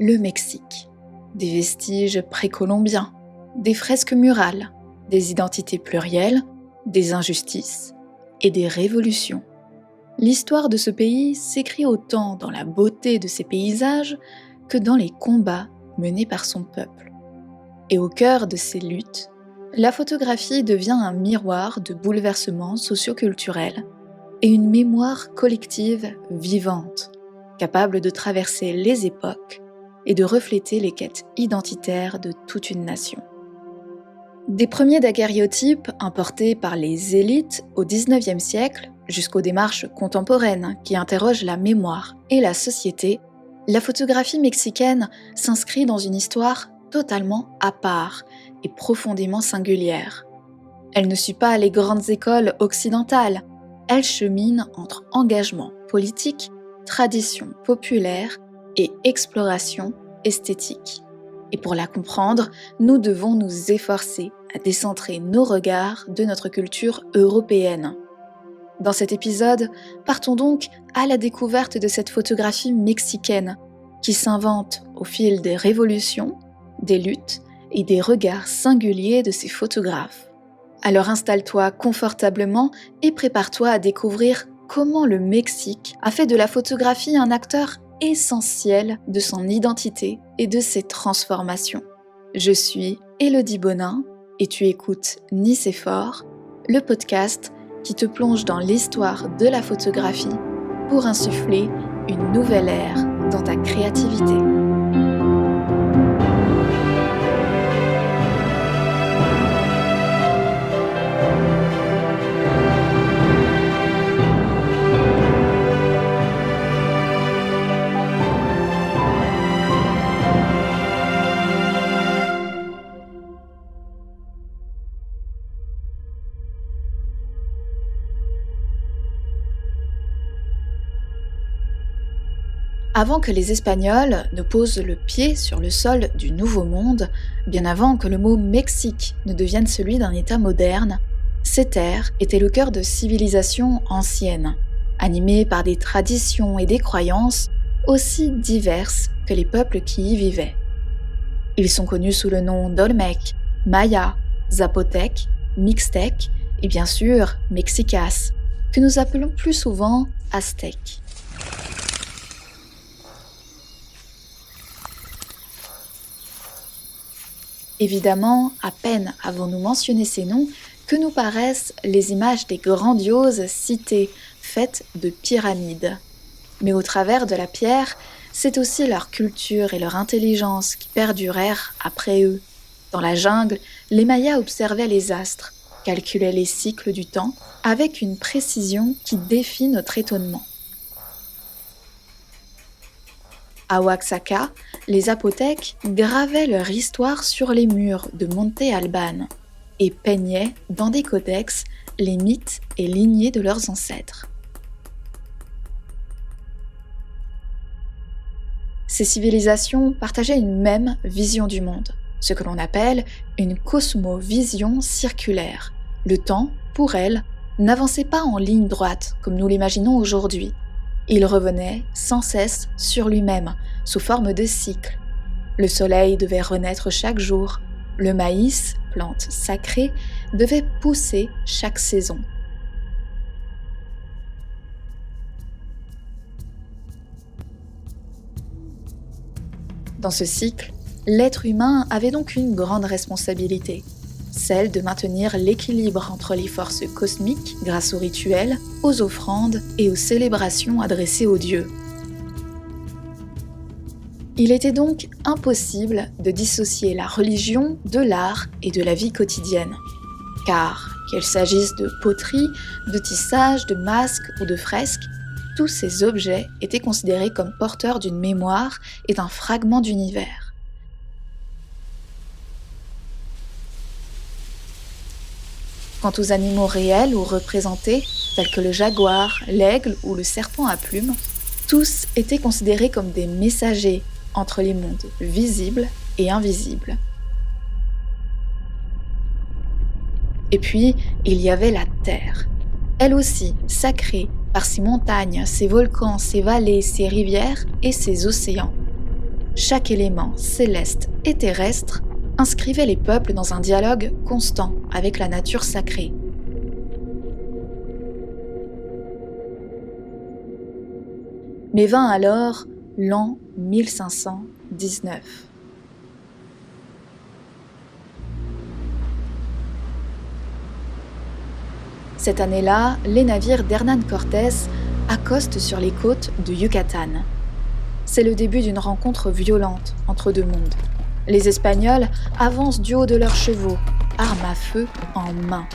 le Mexique. Des vestiges précolombiens, des fresques murales, des identités plurielles, des injustices et des révolutions. L'histoire de ce pays s'écrit autant dans la beauté de ses paysages que dans les combats menés par son peuple. Et au cœur de ces luttes, la photographie devient un miroir de bouleversements socioculturels et une mémoire collective vivante, capable de traverser les époques et de refléter les quêtes identitaires de toute une nation. Des premiers daguerréotypes importés par les élites au XIXe siècle jusqu'aux démarches contemporaines qui interrogent la mémoire et la société, la photographie mexicaine s'inscrit dans une histoire totalement à part et profondément singulière. Elle ne suit pas les grandes écoles occidentales, elle chemine entre engagement politique, tradition populaire et exploration esthétique. Et pour la comprendre, nous devons nous efforcer à décentrer nos regards de notre culture européenne. Dans cet épisode, partons donc à la découverte de cette photographie mexicaine qui s'invente au fil des révolutions, des luttes et des regards singuliers de ses photographes. Alors installe-toi confortablement et prépare-toi à découvrir comment le Mexique a fait de la photographie un acteur essentiel de son identité et de ses transformations. Je suis Élodie Bonin et tu écoutes Nicéphore, le podcast qui te plonge dans l'histoire de la photographie pour insuffler une nouvelle ère dans ta créativité. Avant que les Espagnols ne posent le pied sur le sol du Nouveau Monde, bien avant que le mot Mexique ne devienne celui d'un État moderne, ces terres étaient le cœur de civilisations anciennes, animées par des traditions et des croyances aussi diverses que les peuples qui y vivaient. Ils sont connus sous le nom d'Olmec, Maya, Zapotèque, Mixtèque et bien sûr Mexicas, que nous appelons plus souvent Aztèques. Évidemment, à peine avons-nous mentionné ces noms que nous paraissent les images des grandioses cités faites de pyramides. Mais au travers de la pierre, c'est aussi leur culture et leur intelligence qui perdurèrent après eux. Dans la jungle, les Mayas observaient les astres, calculaient les cycles du temps avec une précision qui défie notre étonnement. À Oaxaca, les Zapotèques gravaient leur histoire sur les murs de Monte Alban et peignaient dans des codex les mythes et lignées de leurs ancêtres. Ces civilisations partageaient une même vision du monde, ce que l'on appelle une cosmovision circulaire. Le temps, pour elles, n'avançait pas en ligne droite comme nous l'imaginons aujourd'hui. Il revenait sans cesse sur lui-même, sous forme de cycle. Le soleil devait renaître chaque jour, le maïs, plante sacrée, devait pousser chaque saison. Dans ce cycle, l'être humain avait donc une grande responsabilité, celle de maintenir l'équilibre entre les forces cosmiques grâce aux rituels, aux offrandes et aux célébrations adressées aux dieux. Il était donc impossible de dissocier la religion de l'art et de la vie quotidienne. Car, qu'il s'agisse de poterie, de tissage, de masques ou de fresques, tous ces objets étaient considérés comme porteurs d'une mémoire et d'un fragment d'univers. Quant aux animaux réels ou représentés, tels que le jaguar, l'aigle ou le serpent à plumes, tous étaient considérés comme des messagers entre les mondes visibles et invisibles. Et puis, il y avait la Terre, elle aussi sacrée par ses montagnes, ses volcans, ses vallées, ses rivières et ses océans. chaque élément céleste et terrestre inscrivait les peuples dans un dialogue constant avec la nature sacrée. Mais vint alors l'an 1519. Cette année-là, les navires d'Hernán Cortés accostent sur les côtes de Yucatan. C'est le début d'une rencontre violente entre deux mondes. Les Espagnols avancent du haut de leurs chevaux, armes à feu en main.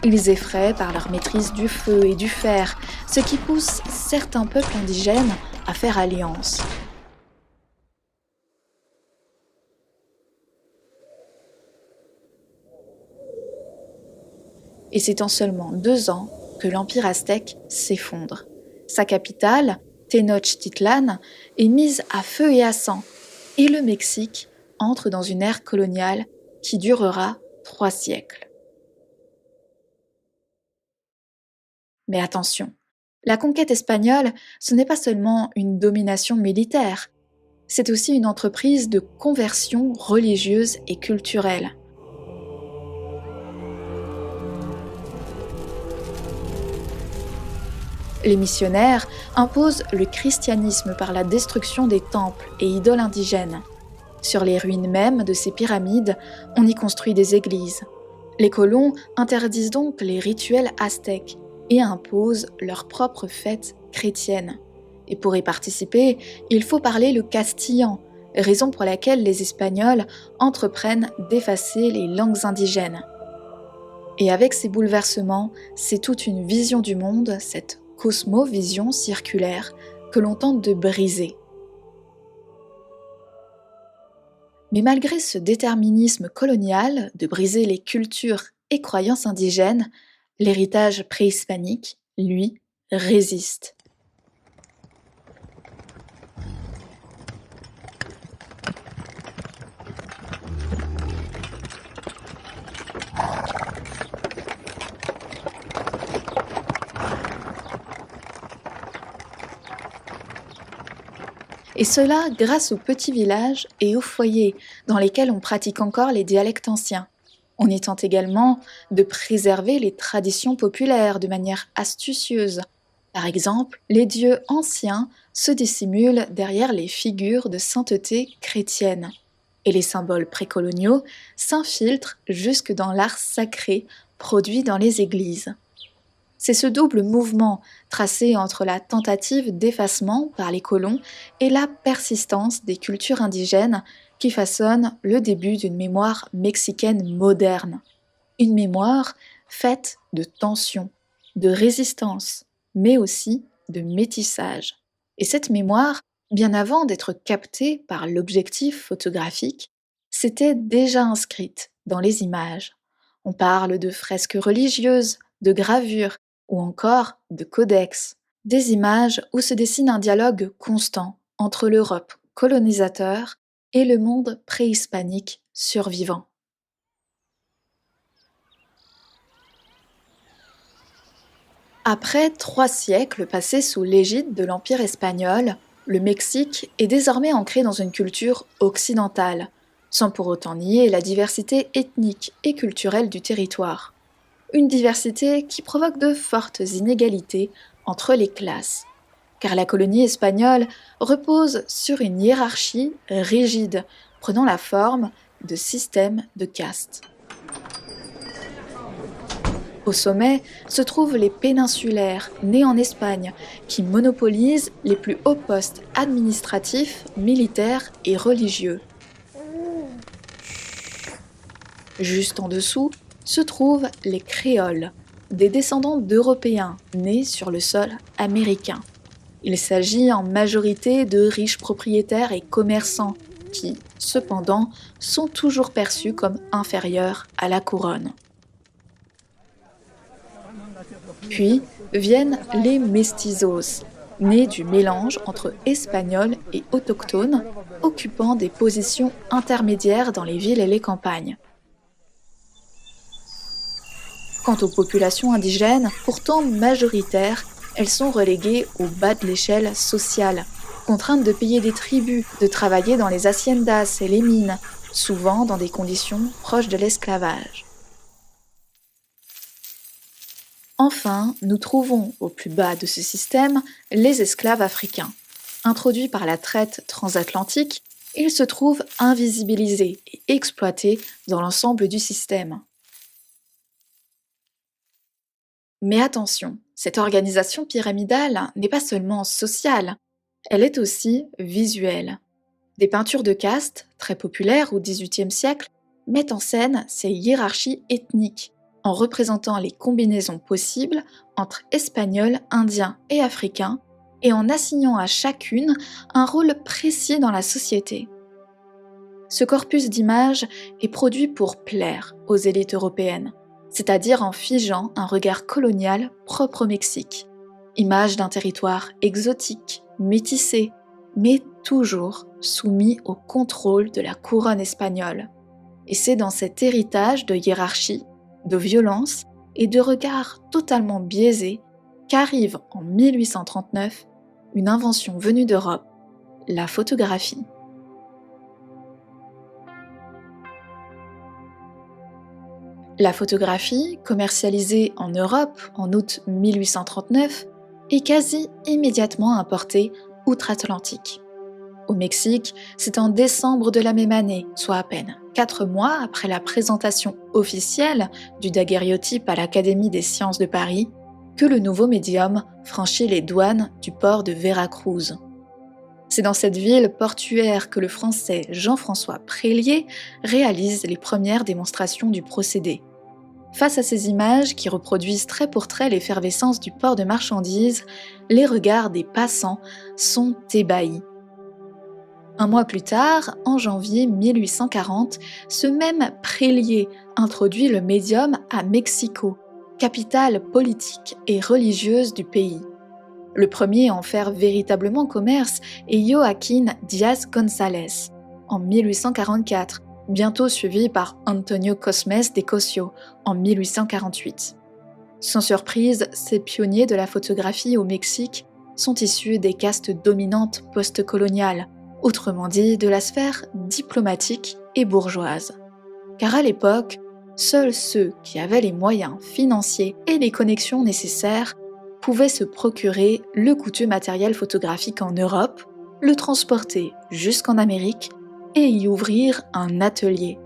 Ils effraient par leur maîtrise du feu et du fer, ce qui pousse certains peuples indigènes à faire alliance. Et c'est en seulement 2 ans que l'Empire aztèque s'effondre. Sa capitale, Tenochtitlan, est mise à feu et à sang, et le Mexique entre dans une ère coloniale qui durera 3 siècles. Mais attention, la conquête espagnole, ce n'est pas seulement une domination militaire, c'est aussi une entreprise de conversion religieuse et culturelle. Les missionnaires imposent le christianisme par la destruction des temples et idoles indigènes. Sur les ruines mêmes de ces pyramides, on y construit des églises. Les colons interdisent donc les rituels aztèques et imposent leurs propres fêtes chrétiennes. Et pour y participer, il faut parler le castillan, raison pour laquelle les Espagnols entreprennent d'effacer les langues indigènes. Et avec ces bouleversements, c'est toute une vision du monde, cette cosmovision circulaire, que l'on tente de briser. Mais malgré ce déterminisme colonial de briser les cultures et croyances indigènes, l'héritage préhispanique, lui, résiste. Et cela grâce aux petits villages et aux foyers dans lesquels on pratique encore les dialectes anciens. On y tente également de préserver les traditions populaires de manière astucieuse. Par exemple, les dieux anciens se dissimulent derrière les figures de sainteté chrétienne. Et les symboles précoloniaux s'infiltrent jusque dans l'art sacré produit dans les églises. C'est ce double mouvement tracé entre la tentative d'effacement par les colons et la persistance des cultures indigènes qui façonne le début d'une mémoire mexicaine moderne. Une mémoire faite de tension, de résistance, mais aussi de métissage. Et cette mémoire, bien avant d'être captée par l'objectif photographique, s'était déjà inscrite dans les images. On parle de fresques religieuses, de gravures, ou encore de codex, des images où se dessine un dialogue constant entre l'Europe colonisateur et le monde préhispanique survivant. Après 3 siècles passés sous l'égide de l'Empire espagnol, le Mexique est désormais ancré dans une culture occidentale, sans pour autant nier la diversité ethnique et culturelle du territoire. Une diversité qui provoque de fortes inégalités entre les classes, car la colonie espagnole repose sur une hiérarchie rigide, prenant la forme de systèmes de castes. Au sommet se trouvent les péninsulaires, nés en Espagne, qui monopolisent les plus hauts postes administratifs, militaires et religieux. Juste en dessous, se trouvent les créoles, des descendants d'Européens nés sur le sol américain. Il s'agit en majorité de riches propriétaires et commerçants qui, cependant, sont toujours perçus comme inférieurs à la couronne. Puis viennent les mestizos, nés du mélange entre espagnols et autochtones, occupant des positions intermédiaires dans les villes et les campagnes. Quant aux populations indigènes, pourtant majoritaires, elles sont reléguées au bas de l'échelle sociale, contraintes de payer des tributs, de travailler dans les haciendas et les mines, souvent dans des conditions proches de l'esclavage. Enfin, nous trouvons au plus bas de ce système les esclaves africains. Introduits par la traite transatlantique, ils se trouvent invisibilisés et exploités dans l'ensemble du système. Mais attention, cette organisation pyramidale n'est pas seulement sociale, elle est aussi visuelle. Des peintures de caste, très populaires au XVIIIe siècle, mettent en scène ces hiérarchies ethniques, en représentant les combinaisons possibles entre Espagnols, Indiens et Africains, et en assignant à chacune un rôle précis dans la société. Ce corpus d'images est produit pour plaire aux élites européennes, c'est-à-dire en figeant un regard colonial propre au Mexique. Images d'un territoire exotique, métissé, mais toujours soumis au contrôle de la couronne espagnole. Et c'est dans cet héritage de hiérarchie, de violence et de regards totalement biaisés qu'arrive en 1839 une invention venue d'Europe, la photographie. La photographie, commercialisée en Europe en août 1839, est quasi immédiatement importée outre-Atlantique. Au Mexique, c'est en décembre de la même année, soit à peine 4 mois après la présentation officielle du daguerréotype à l'Académie des sciences de Paris, que le nouveau médium franchit les douanes du port de Veracruz. C'est dans cette ville portuaire que le Français Jean-François Prélier réalise les premières démonstrations du procédé. Face à ces images qui reproduisent trait pour trait l'effervescence du port de marchandises, les regards des passants sont ébahis. Un mois plus tard, en janvier 1840, ce même Prélier introduit le médium à Mexico, capitale politique et religieuse du pays. Le premier à en faire véritablement commerce est Joaquín Díaz González, en 1844, bientôt suivi par Antonio Cosmes de Cosio, en 1848. Sans surprise, ces pionniers de la photographie au Mexique sont issus des castes dominantes post-coloniales, autrement dit de la sphère diplomatique et bourgeoise. Car à l'époque, seuls ceux qui avaient les moyens financiers et les connexions nécessaires pouvaient se procurer le coûteux matériel photographique en Europe, le transporter jusqu'en Amérique et y ouvrir un atelier.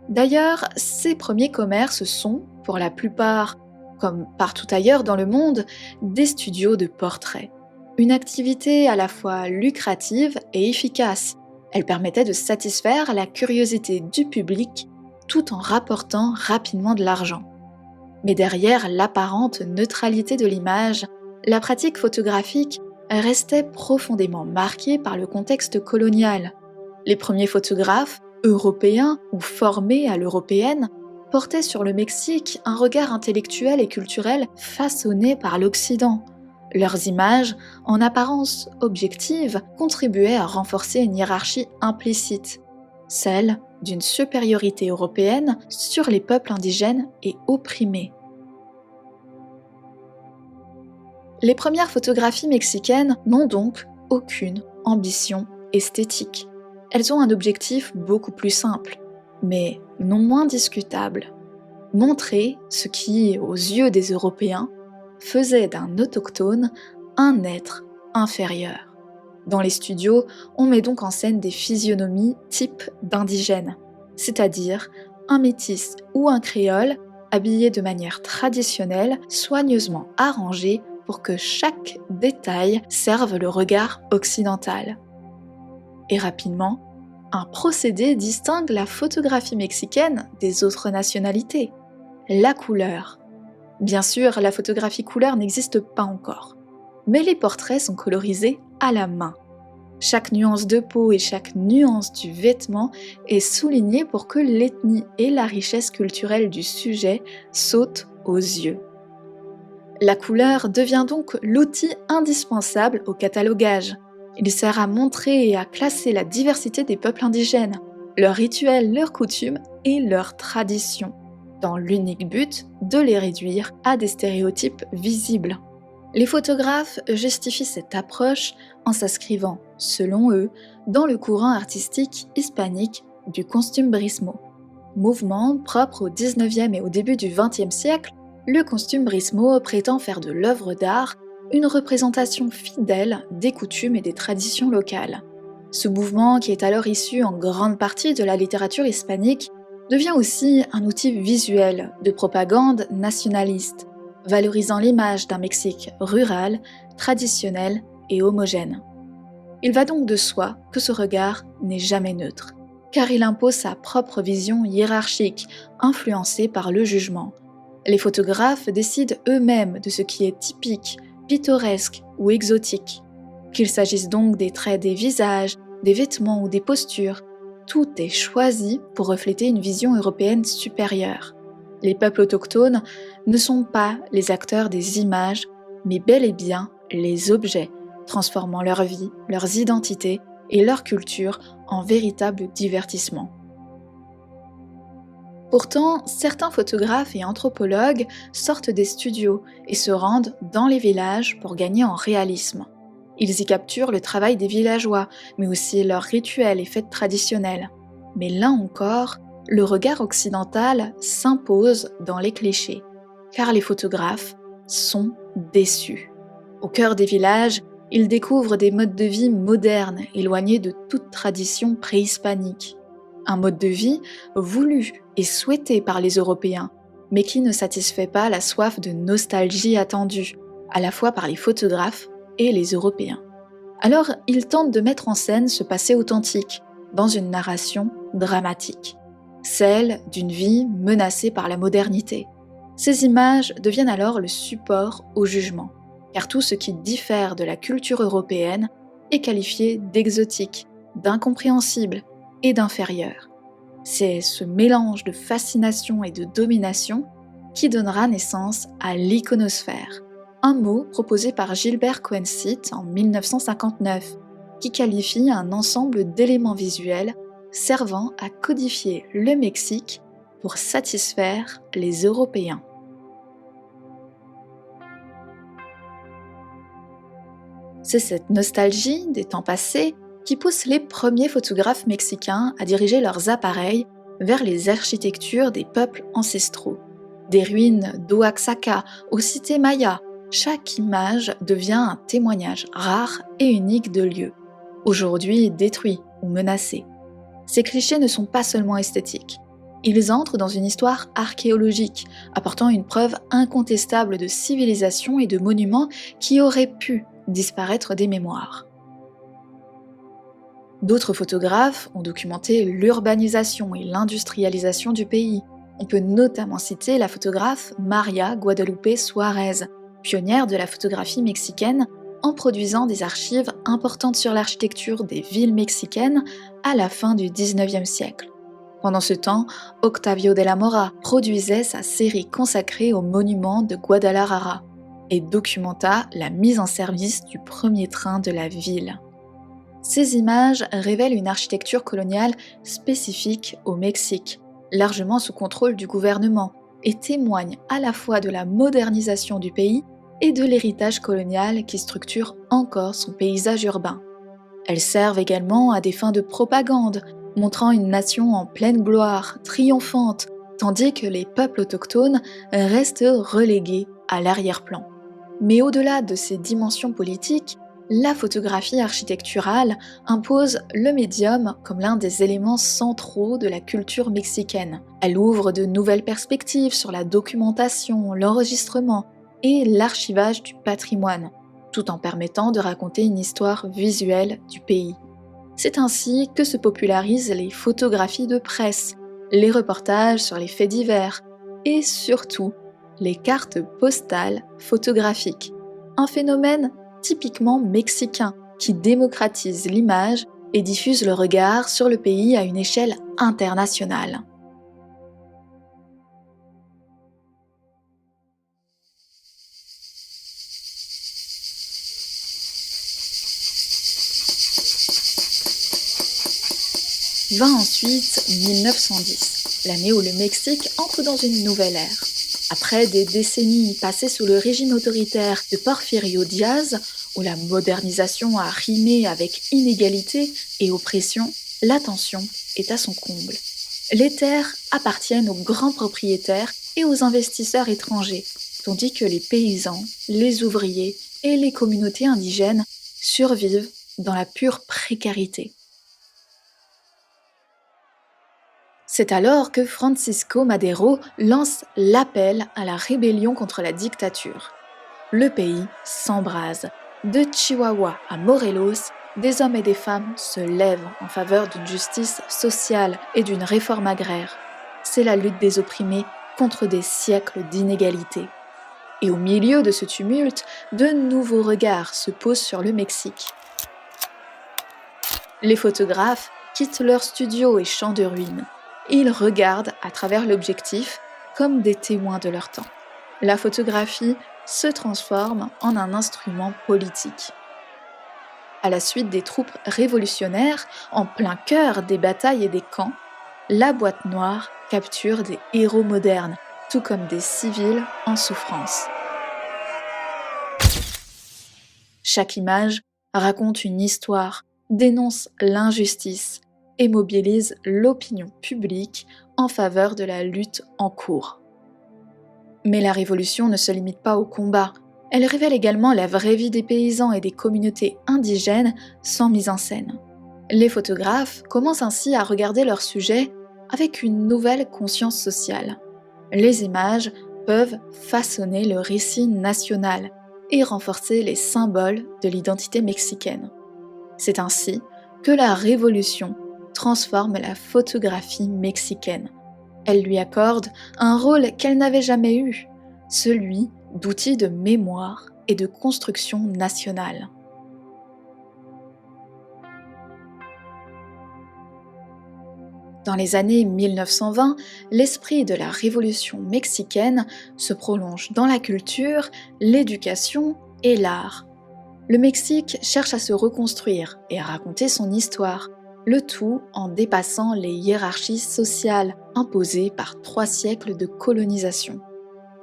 D'ailleurs, ces premiers commerces sont, pour la plupart, comme partout ailleurs dans le monde, des studios de portrait. Une activité à la fois lucrative et efficace. Elle permettait de satisfaire la curiosité du public tout en rapportant rapidement de l'argent. Mais derrière l'apparente neutralité de l'image, la pratique photographique restait profondément marquée par le contexte colonial. Les premiers photographes, européens ou formés à l'européenne, portaient sur le Mexique un regard intellectuel et culturel façonné par l'Occident. Leurs images, en apparence objectives, contribuaient à renforcer une hiérarchie implicite, celle d'une supériorité européenne sur les peuples indigènes et opprimés. Les premières photographies mexicaines n'ont donc aucune ambition esthétique. Elles ont un objectif beaucoup plus simple, mais non moins discutable. Montrer ce qui, aux yeux des Européens, faisait d'un autochtone un être inférieur. Dans les studios, on met donc en scène des physionomies type d'indigènes, c'est-à-dire un métis ou un créole habillé de manière traditionnelle, soigneusement arrangé pour que chaque détail serve le regard occidental. Et rapidement, un procédé distingue la photographie mexicaine des autres nationalités, la couleur. Bien sûr, la photographie couleur n'existe pas encore, mais les portraits sont colorisés à la main. Chaque nuance de peau et chaque nuance du vêtement est soulignée pour que l'ethnie et la richesse culturelle du sujet sautent aux yeux. La couleur devient donc l'outil indispensable au catalogage. Il sert à montrer et à classer la diversité des peuples indigènes, leurs rituels, leurs coutumes et leurs traditions, dans l'unique but de les réduire à des stéréotypes visibles. Les photographes justifient cette approche en s'inscrivant, selon eux, dans le courant artistique hispanique du costumbrismo. Mouvement propre au XIXe et au début du XXe siècle, le costumbrismo prétend faire de l'œuvre d'art une représentation fidèle des coutumes et des traditions locales. Ce mouvement, qui est alors issu en grande partie de la littérature hispanique, devient aussi un outil visuel de propagande nationaliste, valorisant l'image d'un Mexique rural, traditionnel et homogène. Il va donc de soi que ce regard n'est jamais neutre, car il impose sa propre vision hiérarchique, influencée par le jugement. Les photographes décident eux-mêmes de ce qui est typique, pittoresque ou exotique. Qu'il s'agisse donc des traits des visages, des vêtements ou des postures, tout est choisi pour refléter une vision européenne supérieure. Les peuples autochtones ne sont pas les acteurs des images, mais bel et bien les objets, transformant leur vie, leurs identités et leur culture en véritable divertissement. Pourtant, certains photographes et anthropologues sortent des studios et se rendent dans les villages pour gagner en réalisme. Ils y capturent le travail des villageois, mais aussi leurs rituels et fêtes traditionnelles. Mais là encore, le regard occidental s'impose dans les clichés, car les photographes sont déçus. Au cœur des villages, ils découvrent des modes de vie modernes, éloignés de toute tradition préhispanique. Un mode de vie voulu et souhaité par les Européens, mais qui ne satisfait pas la soif de nostalgie attendue, à la fois par les photographes et les Européens. Alors, ils tentent de mettre en scène ce passé authentique, dans une narration dramatique, celle d'une vie menacée par la modernité. Ces images deviennent alors le support au jugement, car tout ce qui diffère de la culture européenne est qualifié d'exotique, d'incompréhensible et d'inférieur. C'est ce mélange de fascination et de domination qui donnera naissance à l'iconosphère, un mot proposé par Gilbert Cohensit en 1959, qui qualifie un ensemble d'éléments visuels servant à codifier le Mexique pour satisfaire les Européens. C'est cette nostalgie des temps passés qui pousse les premiers photographes mexicains à diriger leurs appareils vers les architectures des peuples ancestraux. Des ruines d'Oaxaca aux cités mayas, chaque image devient un témoignage rare et unique de lieux, aujourd'hui détruits ou menacés. Ces clichés ne sont pas seulement esthétiques. Ils entrent dans une histoire archéologique, apportant une preuve incontestable de civilisation et de monuments qui auraient pu disparaître des mémoires. D'autres photographes ont documenté l'urbanisation et l'industrialisation du pays. On peut notamment citer la photographe María Guadalupe Suárez, pionnière de la photographie mexicaine, en produisant des archives importantes sur l'architecture des villes mexicaines à la fin du XIXe siècle. Pendant ce temps, Octavio de la Mora produisait sa série consacrée aux monuments de Guadalajara et documenta la mise en service du premier train de la ville. Ces images révèlent une architecture coloniale spécifique au Mexique, largement sous contrôle du gouvernement, et témoignent à la fois de la modernisation du pays et de l'héritage colonial qui structure encore son paysage urbain. Elles servent également à des fins de propagande, montrant une nation en pleine gloire, triomphante, tandis que les peuples autochtones restent relégués à l'arrière-plan. Mais au-delà de ces dimensions politiques, la photographie architecturale impose le médium comme l'un des éléments centraux de la culture mexicaine. Elle ouvre de nouvelles perspectives sur la documentation, l'enregistrement et l'archivage du patrimoine, tout en permettant de raconter une histoire visuelle du pays. C'est ainsi que se popularisent les photographies de presse, les reportages sur les faits divers et surtout les cartes postales photographiques. Un phénomène typiquement mexicain qui démocratise l'image et diffuse le regard sur le pays à une échelle internationale. Vint ensuite 1910, l'année où le Mexique entre dans une nouvelle ère. Après des décennies passées sous le régime autoritaire de Porfirio Díaz, où la modernisation a rimé avec inégalité et oppression, la tension est à son comble. Les terres appartiennent aux grands propriétaires et aux investisseurs étrangers, tandis que les paysans, les ouvriers et les communautés indigènes survivent dans la pure précarité. C'est alors que Francisco Madero lance l'appel à la rébellion contre la dictature. Le pays s'embrase. De Chihuahua à Morelos, des hommes et des femmes se lèvent en faveur d'une justice sociale et d'une réforme agraire. C'est la lutte des opprimés contre des siècles d'inégalité. Et au milieu de ce tumulte, de nouveaux regards se posent sur le Mexique. Les photographes quittent leur studio et champs de ruines. Ils regardent à travers l'objectif comme des témoins de leur temps. La photographie se transforme en un instrument politique. À la suite des troupes révolutionnaires, en plein cœur des batailles et des camps, la boîte noire capture des héros modernes, tout comme des civils en souffrance. Chaque image raconte une histoire, dénonce l'injustice et mobilise l'opinion publique en faveur de la lutte en cours. Mais la révolution ne se limite pas au combat. Elle révèle également la vraie vie des paysans et des communautés indigènes sans mise en scène. Les photographes commencent ainsi à regarder leur sujet avec une nouvelle conscience sociale. Les images peuvent façonner le récit national et renforcer les symboles de l'identité mexicaine. C'est ainsi que la révolution transforme la photographie mexicaine. Elle lui accorde un rôle qu'elle n'avait jamais eu, celui d'outil de mémoire et de construction nationale. Dans les années 1920, l'esprit de la révolution mexicaine se prolonge dans la culture, l'éducation et l'art. Le Mexique cherche à se reconstruire et à raconter son histoire, le tout en dépassant les hiérarchies sociales imposées par 3 siècles de colonisation.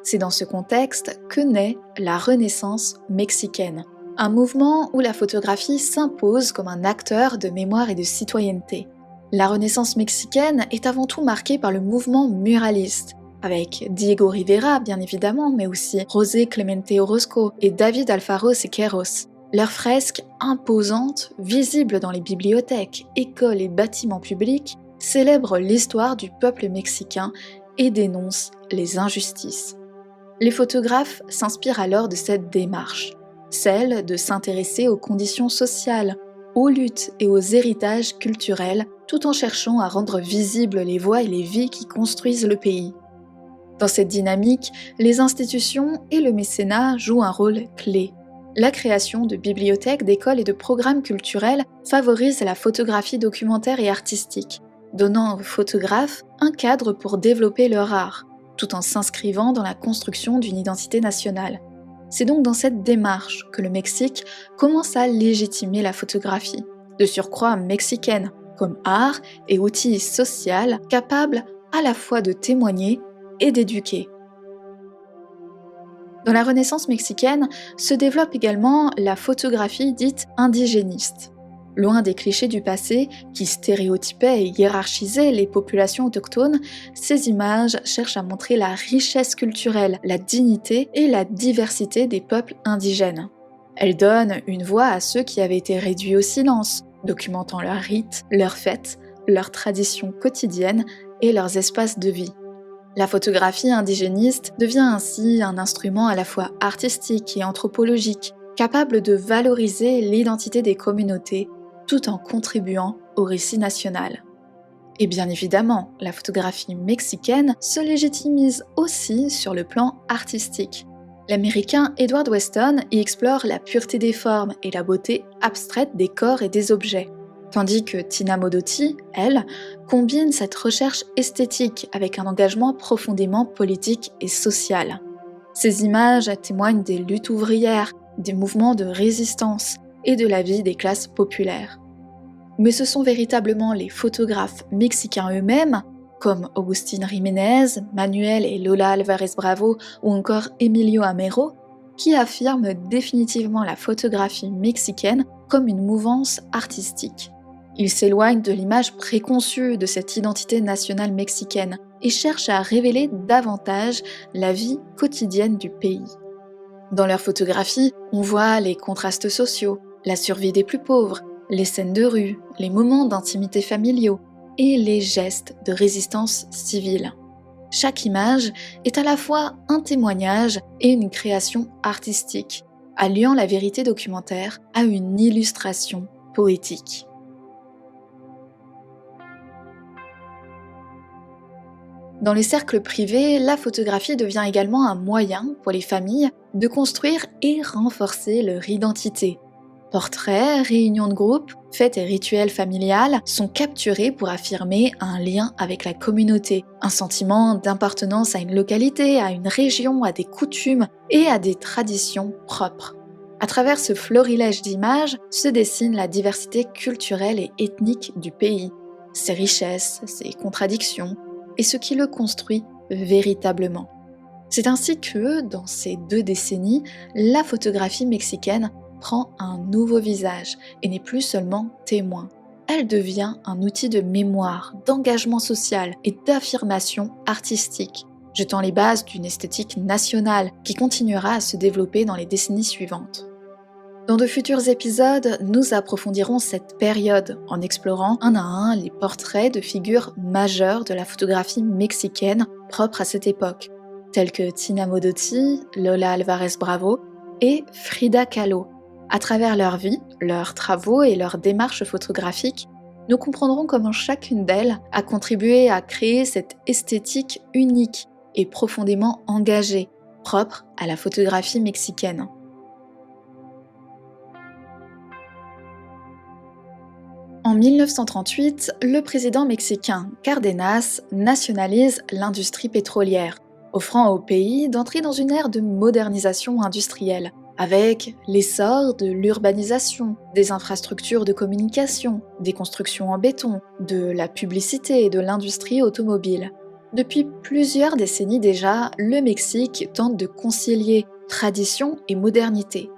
C'est dans ce contexte que naît la Renaissance mexicaine, un mouvement où la photographie s'impose comme un acteur de mémoire et de citoyenneté. La Renaissance mexicaine est avant tout marquée par le mouvement muraliste, avec Diego Rivera bien évidemment, mais aussi José Clemente Orozco et David Alfaro Siqueiros. Leurs fresques imposantes, visibles dans les bibliothèques, écoles et bâtiments publics, célèbrent l'histoire du peuple mexicain et dénoncent les injustices. Les photographes s'inspirent alors de cette démarche, celle de s'intéresser aux conditions sociales, aux luttes et aux héritages culturels, tout en cherchant à rendre visibles les voix et les vies qui construisent le pays. Dans cette dynamique, les institutions et le mécénat jouent un rôle clé. La création de bibliothèques, d'écoles et de programmes culturels favorise la photographie documentaire et artistique, donnant aux photographes un cadre pour développer leur art, tout en s'inscrivant dans la construction d'une identité nationale. C'est donc dans cette démarche que le Mexique commence à légitimer la photographie, de surcroît mexicaine, comme art et outil social capable à la fois de témoigner et d'éduquer. Dans la Renaissance mexicaine se développe également la photographie dite indigéniste. Loin des clichés du passé qui stéréotypaient et hiérarchisaient les populations autochtones, ces images cherchent à montrer la richesse culturelle, la dignité et la diversité des peuples indigènes. Elles donnent une voix à ceux qui avaient été réduits au silence, documentant leurs rites, leurs fêtes, leurs traditions quotidiennes et leurs espaces de vie. La photographie indigéniste devient ainsi un instrument à la fois artistique et anthropologique, capable de valoriser l'identité des communautés tout en contribuant au récit national. Et bien évidemment, la photographie mexicaine se légitimise aussi sur le plan artistique. L'Américain Edward Weston y explore la pureté des formes et la beauté abstraite des corps et des objets, tandis que Tina Modotti, elle, combine cette recherche esthétique avec un engagement profondément politique et social. Ces images témoignent des luttes ouvrières, des mouvements de résistance et de la vie des classes populaires. Mais ce sont véritablement les photographes mexicains eux-mêmes, comme Agustín Jiménez, Manuel et Lola Álvarez Bravo ou encore Emilio Amero, qui affirment définitivement la photographie mexicaine comme une mouvance artistique. Ils s'éloignent de l'image préconçue de cette identité nationale mexicaine et cherchent à révéler davantage la vie quotidienne du pays. Dans leurs photographies, on voit les contrastes sociaux, la survie des plus pauvres, les scènes de rue, les moments d'intimité familiaux et les gestes de résistance civile. Chaque image est à la fois un témoignage et une création artistique, alliant la vérité documentaire à une illustration poétique. Dans les cercles privés, la photographie devient également un moyen pour les familles de construire et renforcer leur identité. Portraits, réunions de groupe, fêtes et rituels familiales sont capturés pour affirmer un lien avec la communauté, un sentiment d'appartenance à une localité, à une région, à des coutumes et à des traditions propres. À travers ce florilège d'images se dessine la diversité culturelle et ethnique du pays, ses richesses, ses contradictions, et ce qui le construit véritablement. C'est ainsi que, dans ces 2 décennies, la photographie mexicaine prend un nouveau visage et n'est plus seulement témoin. Elle devient un outil de mémoire, d'engagement social et d'affirmation artistique, jetant les bases d'une esthétique nationale qui continuera à se développer dans les décennies suivantes. Dans de futurs épisodes, nous approfondirons cette période en explorant un à un les portraits de figures majeures de la photographie mexicaine propre à cette époque, tels que Tina Modotti, Lola Álvarez Bravo et Frida Kahlo. À travers leur vie, leurs travaux et leurs démarches photographiques, nous comprendrons comment chacune d'elles a contribué à créer cette esthétique unique et profondément engagée, propre à la photographie mexicaine. En 1938, le président mexicain Cárdenas nationalise l'industrie pétrolière, offrant au pays d'entrer dans une ère de modernisation industrielle, avec l'essor de l'urbanisation, des infrastructures de communication, des constructions en béton, de la publicité et de l'industrie automobile. Depuis plusieurs décennies déjà, le Mexique tente de concilier tradition et modernité.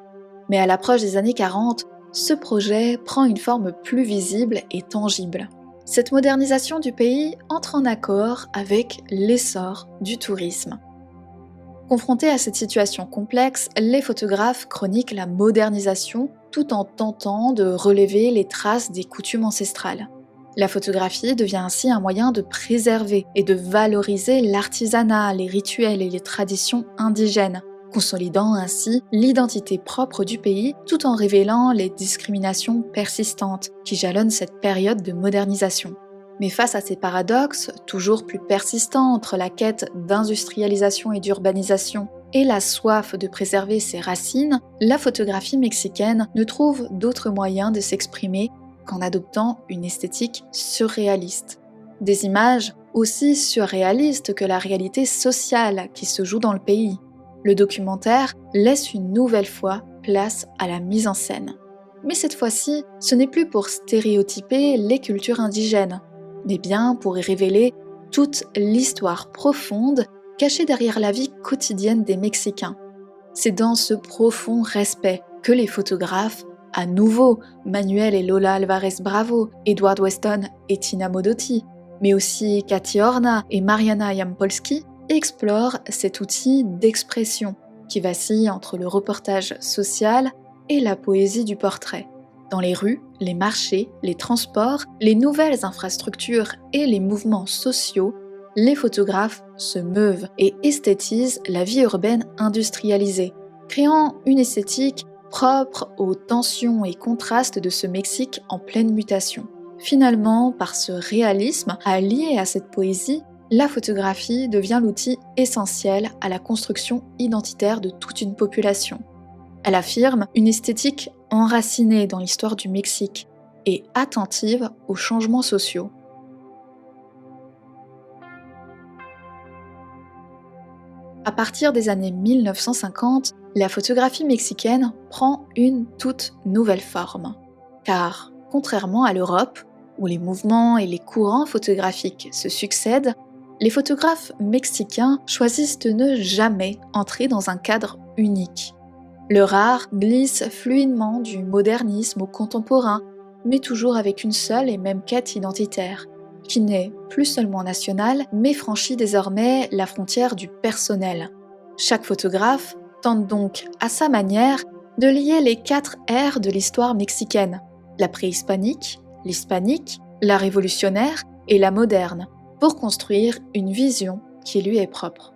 Mais à l'approche des années 40, ce projet prend une forme plus visible et tangible. Cette modernisation du pays entre en accord avec l'essor du tourisme. Confrontés à cette situation complexe, les photographes chroniquent la modernisation tout en tentant de relever les traces des coutumes ancestrales. La photographie devient ainsi un moyen de préserver et de valoriser l'artisanat, les rituels et les traditions indigènes, consolidant ainsi l'identité propre du pays tout en révélant les discriminations persistantes qui jalonnent cette période de modernisation. Mais face à ces paradoxes, toujours plus persistants entre la quête d'industrialisation et d'urbanisation et la soif de préserver ses racines, la photographie mexicaine ne trouve d'autre moyen de s'exprimer qu'en adoptant une esthétique surréaliste. Des images aussi surréalistes que la réalité sociale qui se joue dans le pays. Le documentaire laisse une nouvelle fois place à la mise en scène. Mais cette fois-ci, ce n'est plus pour stéréotyper les cultures indigènes, mais bien pour y révéler toute l'histoire profonde cachée derrière la vie quotidienne des Mexicains. C'est dans ce profond respect que les photographes, à nouveau Manuel et Lola Álvarez Bravo, Edward Weston et Tina Modotti, mais aussi Katy Horna et Mariana Yampolsky, explore cet outil d'expression qui vacille entre le reportage social et la poésie du portrait. Dans les rues, les marchés, les transports, les nouvelles infrastructures et les mouvements sociaux, les photographes se meuvent et esthétisent la vie urbaine industrialisée, créant une esthétique propre aux tensions et contrastes de ce Mexique en pleine mutation. Finalement, par ce réalisme allié à cette poésie, la photographie devient l'outil essentiel à la construction identitaire de toute une population. Elle affirme une esthétique enracinée dans l'histoire du Mexique et attentive aux changements sociaux. À partir des années 1950, la photographie mexicaine prend une toute nouvelle forme. Car, contrairement à l'Europe, où les mouvements et les courants photographiques se succèdent, les photographes mexicains choisissent de ne jamais entrer dans un cadre unique. Leur art glisse fluidement du modernisme au contemporain, mais toujours avec une seule et même quête identitaire, qui n'est plus seulement nationale, mais franchit désormais la frontière du personnel. Chaque photographe tente donc, à sa manière, de lier les 4 ères de l'histoire mexicaine, la préhispanique, l'hispanique, la révolutionnaire et la moderne, pour construire une vision qui lui est propre.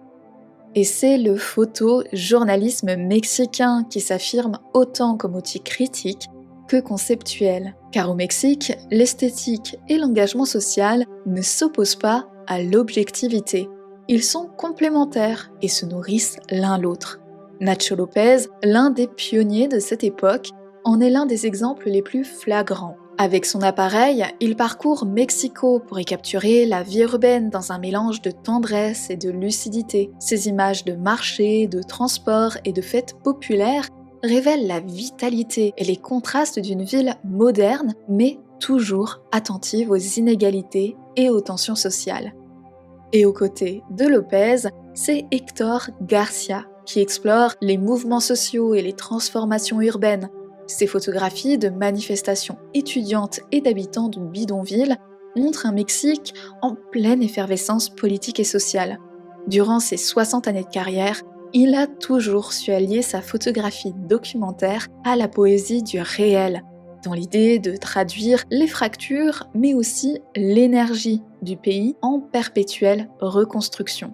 Et c'est le photojournalisme mexicain qui s'affirme autant comme outil critique que conceptuel, car au Mexique, l'esthétique et l'engagement social ne s'opposent pas à l'objectivité. Ils sont complémentaires et se nourrissent l'un l'autre. Nacho López, l'un des pionniers de cette époque, en est l'un des exemples les plus flagrants. Avec son appareil, il parcourt Mexico pour y capturer la vie urbaine dans un mélange de tendresse et de lucidité. Ces images de marché, de transport et de fêtes populaires révèlent la vitalité et les contrastes d'une ville moderne, mais toujours attentive aux inégalités et aux tensions sociales. Et aux côtés de López, c'est Héctor Garcia qui explore les mouvements sociaux et les transformations urbaines. Ses photographies de manifestations étudiantes et d'habitants de bidonvilles montrent un Mexique en pleine effervescence politique et sociale. Durant ses 60 années de carrière, il a toujours su allier sa photographie documentaire à la poésie du réel, dans l'idée de traduire les fractures, mais aussi l'énergie du pays en perpétuelle reconstruction.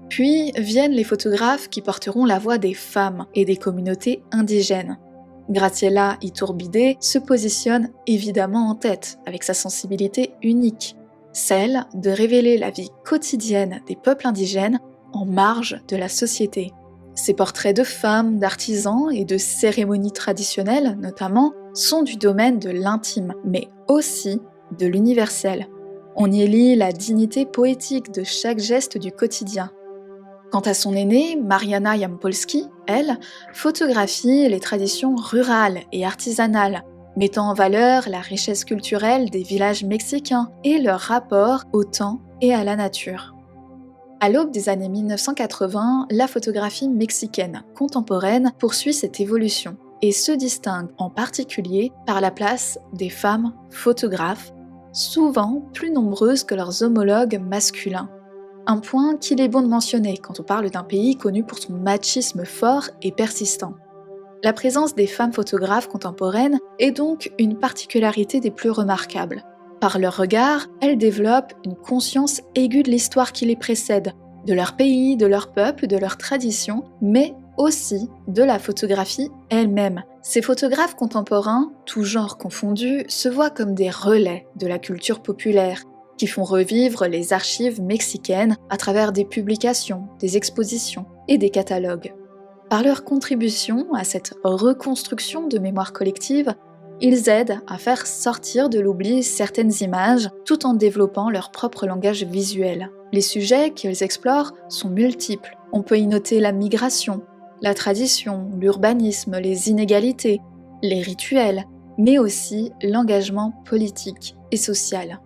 Puis viennent les photographes qui porteront la voix des femmes et des communautés indigènes. Graciela Iturbide se positionne évidemment en tête, avec sa sensibilité unique, celle de révéler la vie quotidienne des peuples indigènes en marge de la société. Ses portraits de femmes, d'artisans et de cérémonies traditionnelles, notamment, sont du domaine de l'intime, mais aussi de l'universel. On y lit la dignité poétique de chaque geste du quotidien. Quant à son aînée, Mariana Yampolsky, elle, photographie les traditions rurales et artisanales, mettant en valeur la richesse culturelle des villages mexicains et leur rapport au temps et à la nature. À l'aube des années 1980, la photographie mexicaine contemporaine poursuit cette évolution et se distingue en particulier par la place des femmes photographes, souvent plus nombreuses que leurs homologues masculins. Un point qu'il est bon de mentionner quand on parle d'un pays connu pour son machisme fort et persistant. La présence des femmes photographes contemporaines est donc une particularité des plus remarquables. Par leur regard, elles développent une conscience aiguë de l'histoire qui les précède, de leur pays, de leur peuple, de leurs traditions, mais aussi de la photographie elle-même. Ces photographes contemporains, tous genres confondus, se voient comme des relais de la culture populaire, qui font revivre les archives mexicaines à travers des publications, des expositions et des catalogues. Par leur contribution à cette reconstruction de mémoire collective, ils aident à faire sortir de l'oubli certaines images tout en développant leur propre langage visuel. Les sujets qu'ils explorent sont multiples. On peut y noter la migration, la tradition, l'urbanisme, les inégalités, les rituels, mais aussi l'engagement politique et social.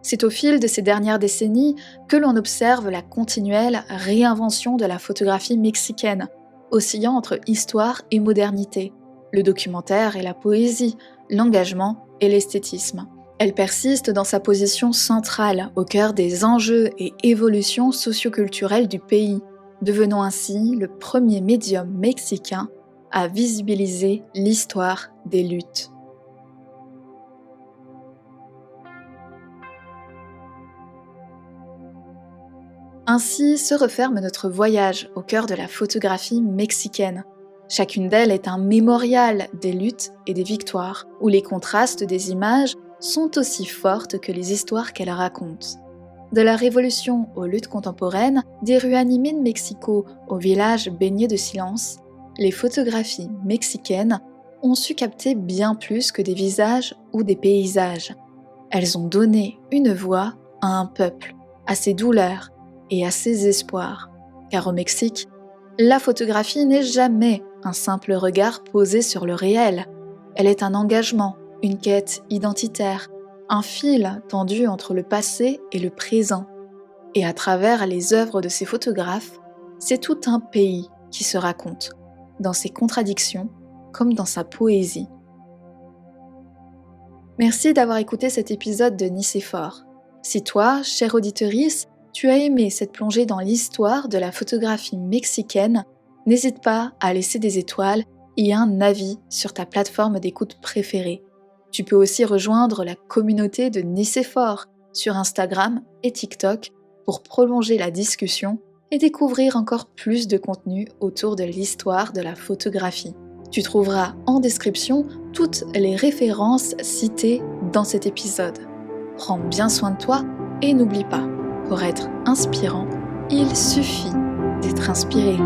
C'est au fil de ces dernières décennies que l'on observe la continuelle réinvention de la photographie mexicaine, oscillant entre histoire et modernité, le documentaire et la poésie, l'engagement et l'esthétisme. Elle persiste dans sa position centrale au cœur des enjeux et évolutions socioculturelles du pays, devenant ainsi le premier médium mexicain à visibiliser l'histoire des luttes. Ainsi se referme notre voyage au cœur de la photographie mexicaine. Chacune d'elles est un mémorial des luttes et des victoires, où les contrastes des images sont aussi fortes que les histoires qu'elles racontent. De la Révolution aux luttes contemporaines, des rues animées de Mexico aux villages baignés de silence, les photographies mexicaines ont su capter bien plus que des visages ou des paysages. Elles ont donné une voix à un peuple, à ses douleurs et à ses espoirs. Car au Mexique, la photographie n'est jamais un simple regard posé sur le réel. Elle est un engagement, une quête identitaire, un fil tendu entre le passé et le présent. Et à travers les œuvres de ces photographes, c'est tout un pays qui se raconte, dans ses contradictions comme dans sa poésie. Merci d'avoir écouté cet épisode de Nicéphore. Si toi, chère auditrice, tu as aimé cette plongée dans l'histoire de la photographie mexicaine, n'hésite pas à laisser des étoiles et un avis sur ta plateforme d'écoute préférée. Tu peux aussi rejoindre la communauté de Nicéphore sur Instagram et TikTok pour prolonger la discussion et découvrir encore plus de contenu autour de l'histoire de la photographie. Tu trouveras en description toutes les références citées dans cet épisode. Prends bien soin de toi et n'oublie pas, pour être inspirant, il suffit d'être inspiré.